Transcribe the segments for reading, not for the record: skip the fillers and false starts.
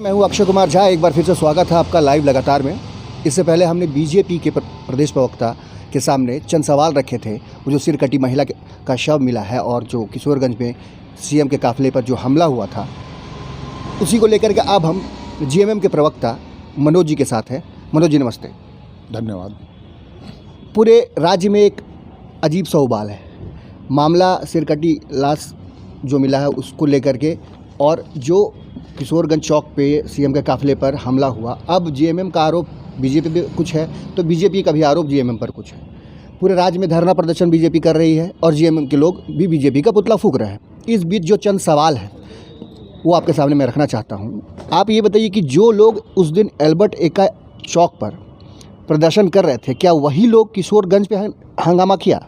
मैं हूं अक्षय कुमार झा। एक बार फिर से स्वागत है आपका लाइव लगातार में। इससे पहले हमने बीजेपी के प्रदेश प्रवक्ता के सामने चंद सवाल रखे थे। वो जो सिर कटी महिला का शव मिला है और जो किशोरगंज में सीएम के काफिले पर जो हमला हुआ था, उसी को लेकर के अब हम जीएमएम के प्रवक्ता मनोज जी के साथ हैं। मनोज जी नमस्ते। धन्यवाद। पूरे राज्य में एक अजीब सा उबाल है, मामला सिरकटी लाश जो मिला है उसको लेकर के, और जो किशोरगंज चौक पे सीएम के काफिले पर हमला हुआ। अब जीएमएम का आरोप बीजेपी पे कुछ है तो बीजेपी का भी आरोप जीएमएम पर कुछ है। पूरे राज्य में धरना प्रदर्शन बीजेपी कर रही है और जीएमएम के लोग भी बीजेपी का पुतला फूंक रहे हैं। इस बीच जो चंद सवाल है वो आपके सामने मैं रखना चाहता हूँ। आप ये बताइए कि जो लोग उस दिन एल्बर्ट एक्का चौक पर प्रदर्शन कर रहे थे, क्या वही लोग किशोरगंज पे हंगामा किया?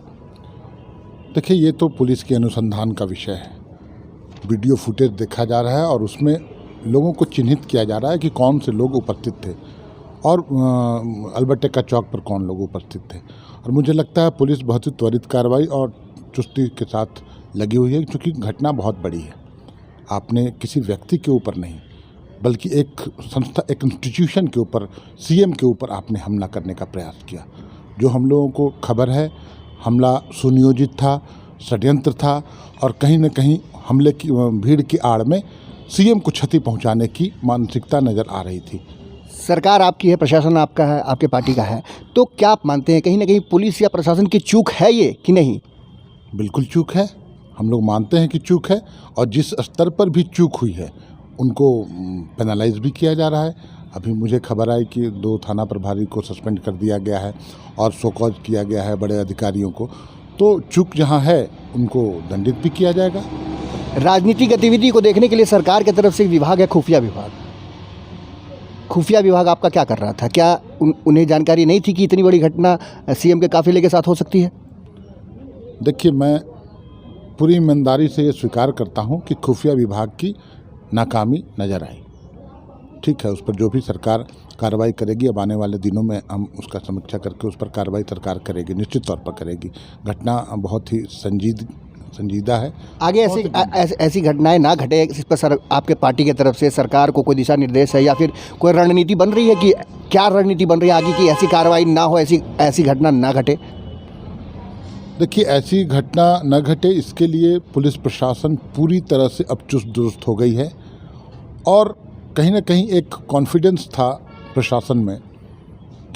देखिए, ये तो पुलिस के अनुसंधान का विषय है। वीडियो फुटेज देखा जा रहा है और उसमें लोगों को चिन्हित किया जा रहा है कि कौन से लोग उपस्थित थे और एल्बर्ट एक्का चौक पर कौन लोग उपस्थित थे। और मुझे लगता है पुलिस बहुत ही त्वरित कार्रवाई और चुस्ती के साथ लगी हुई है, क्योंकि घटना बहुत बड़ी है। आपने किसी व्यक्ति के ऊपर नहीं, बल्कि एक संस्था, एक इंस्टीट्यूशन के ऊपर, सीएम के ऊपर आपने हमला करने का प्रयास किया। जो हम लोगों को खबर है, हमला सुनियोजित था, षड्यंत्र था और कहीं न कहीं हमले की भीड़ की आड़ में सीएम को क्षति पहुंचाने की मानसिकता नज़र आ रही थी। सरकार आपकी है, प्रशासन आपका है, आपके पार्टी का है, तो क्या आप मानते हैं कहीं ना कहीं पुलिस या प्रशासन की चूक है ये कि नहीं? बिल्कुल चूक है। हम लोग मानते हैं कि चूक है और जिस स्तर पर भी चूक हुई है उनको पेनलाइज भी किया जा रहा है। अभी मुझे खबर आई कि 2 थाना प्रभारी को सस्पेंड कर दिया गया है और शोकॉज किया गया है बड़े अधिकारियों को। तो चूक जहां है उनको दंडित भी किया जाएगा। राजनीतिक गतिविधि को देखने के लिए सरकार की तरफ से एक विभाग है, खुफिया विभाग। खुफिया विभाग आपका क्या कर रहा था? क्या उन्हें जानकारी नहीं थी कि इतनी बड़ी घटना सीएम के काफिले के साथ हो सकती है? देखिए, मैं पूरी ईमानदारी से ये स्वीकार करता हूं कि खुफिया विभाग की नाकामी नज़र आई। ठीक है, उस पर जो भी सरकार कार्रवाई करेगी, अब आने वाले दिनों में हम उसका समीक्षा करके उस पर कार्रवाई सरकार करेगी, निश्चित तौर पर करेगी। घटना बहुत ही संजीदा है। आगे ऐसी घटनाएं ना घटे, इस पर आपके पार्टी की तरफ से सरकार को कोई दिशा निर्देश है या फिर कोई रणनीति बन रही है कि क्या रणनीति बन रही है आगे की ऐसी कार्रवाई ना हो, ऐसी घटना ना घटे? देखिए, ऐसी घटना न घटे इसके लिए पुलिस प्रशासन पूरी तरह से अब चुस्त दुरुस्त हो गई है और कहीं ना कहीं एक कॉन्फिडेंस था प्रशासन में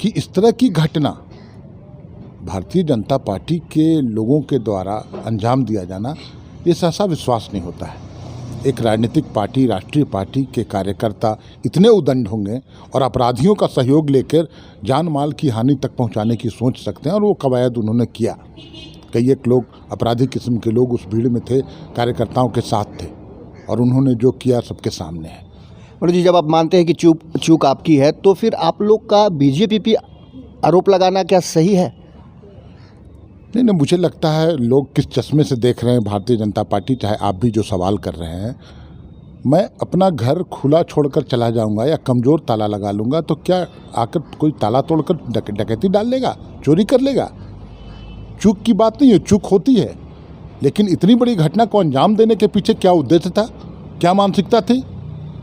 कि इस तरह की घटना भारतीय जनता पार्टी के लोगों के द्वारा अंजाम दिया जाना, ये सहसा विश्वास नहीं होता है। एक राजनीतिक पार्टी, राष्ट्रीय पार्टी के कार्यकर्ता इतने उदंड होंगे और अपराधियों का सहयोग लेकर जान माल की हानि तक पहुंचाने की सोच सकते हैं, और वो कवायद उन्होंने किया। कई एक लोग, अपराधी किस्म के लोग उस भीड़ में थे, कार्यकर्ताओं के साथ थे और उन्होंने जो किया सबके सामने है। मनोज जी, जब आप मानते हैं कि चूक आपकी है, तो फिर आप लोग का बीजेपी पे आरोप लगाना क्या सही है? नहीं, मुझे लगता है लोग किस चश्मे से देख रहे हैं भारतीय जनता पार्टी, चाहे आप भी जो सवाल कर रहे हैं। मैं अपना घर खुला छोड़कर चला जाऊंगा या कमज़ोर ताला लगा लूँगा तो क्या आकर कोई ताला तोड़कर डकैती डाल लेगा, चोरी कर लेगा? चूक की बात नहीं है, चूक होती है, लेकिन इतनी बड़ी घटना को अंजाम देने के पीछे क्या उद्देश्य था, क्या मानसिकता थी?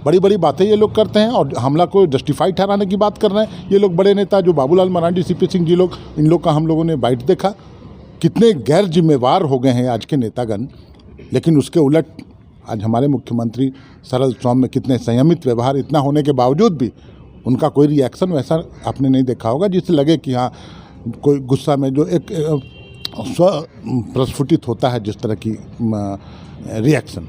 बड़ी बड़ी बातें ये लोग करते हैं और हमला को जस्टिफाई ठहराने की बात कर रहे हैं ये लोग। बड़े नेता जो बाबूलाल मरांडी, सीपी सिंह जी लोग, इन लोग का हम लोगों ने बाइट देखा। कितने गैर जिम्मेवार हो गए हैं आज के नेतागण। लेकिन उसके उलट आज हमारे मुख्यमंत्री सरल सौम्य, कितने संयमित व्यवहार, इतना होने के बावजूद भी उनका कोई रिएक्शन वैसा आपने नहीं देखा होगा जिससे लगे कि हाँ कोई गुस्सा में जो एक स्व प्रस्फुटित होता है जिस तरह की रिएक्शन,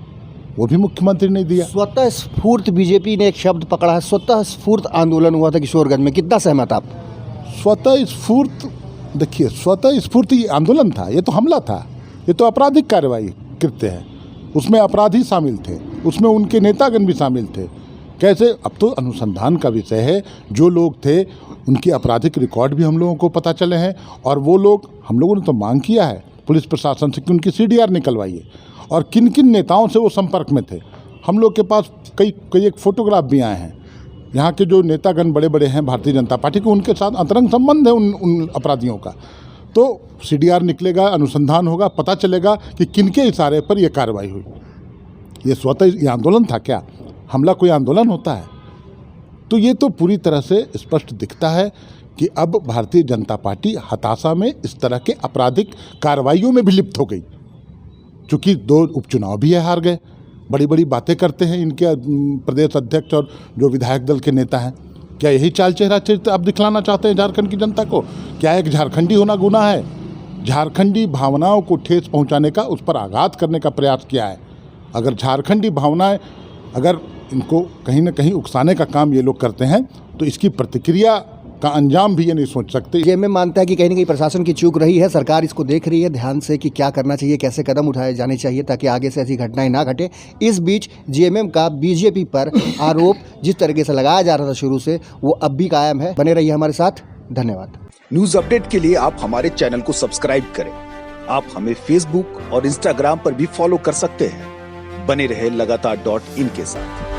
वो भी मुख्यमंत्री ने दिया। स्वतः स्फूर्त, बीजेपी ने एक शब्द पकड़ा है, स्वतः स्फूर्त आंदोलन हुआ था किशोरगंज में, कितना सहमत आप? स्वतः स्फूर्त, देखिए, स्वतः स्फूर्त आंदोलन था, ये तो हमला था, ये तो आपराधिक कार्रवाई कृत्य है। उसमें अपराधी शामिल थे, उसमें उनके नेतागण भी शामिल थे। कैसे? अब तो अनुसंधान का विषय है। जो लोग थे उनकी आपराधिक रिकॉर्ड भी हम लोगों को पता चले हैं और वो लोग, हम लोगों ने तो मांग किया है पुलिस प्रशासन से कि उनकी CDR निकलवाइए और किन किन नेताओं से वो संपर्क में थे। हम लोग के पास कई एक फोटोग्राफ भी आए हैं। यहाँ के जो नेतागण बड़े बड़े हैं भारतीय जनता पार्टी के, उनके साथ अंतरंग संबंध है उन अपराधियों का। तो CDR निकलेगा, अनुसंधान होगा, पता चलेगा कि किनके इशारे पर यह कार्रवाई हुई। ये स्वतः ये आंदोलन था क्या? हमला कोई आंदोलन होता है? तो ये तो पूरी तरह से स्पष्ट दिखता है कि अब भारतीय जनता पार्टी हताशा में इस तरह के आपराधिक कार्रवाइयों में भी लिप्त हो गई। चूँकि 2 उपचुनाव भी हार गए, बड़ी बड़ी बातें करते हैं इनके प्रदेश अध्यक्ष और जो विधायक दल के नेता हैं। क्या यही चाल चेहरा चरित्र आप दिखलाना चाहते हैं झारखंड की जनता को? क्या एक झारखंडी होना गुनाह है? झारखंडी भावनाओं को ठेस पहुंचाने का, उस पर आघात करने का प्रयास किया है। अगर झारखंडी भावनाएं, अगर इनको कहीं ना कहीं उकसाने का काम ये लोग करते हैं तो इसकी प्रतिक्रिया का अंजाम भी ये नहीं सोच सकते। जेएमएम मानता है कि कहीं ना कहीं प्रशासन की चूक रही है, सरकार इसको देख रही है ध्यान से कि क्या करना चाहिए, कैसे कदम उठाए जाने चाहिए ताकि आगे से ऐसी घटनाएं ना घटे। इस बीच जेएमएम का बीजेपी पर आरोप जिस तरीके से लगाया जा रहा था शुरू से, वो अब भी कायम है। बने रहिए हमारे साथ। धन्यवाद। न्यूज अपडेट के लिए आप हमारे चैनल को सब्सक्राइब करें। आप हमें फेसबुक और इंस्टाग्राम पर भी फॉलो कर सकते हैं। बने रहे लगातार .in के साथ।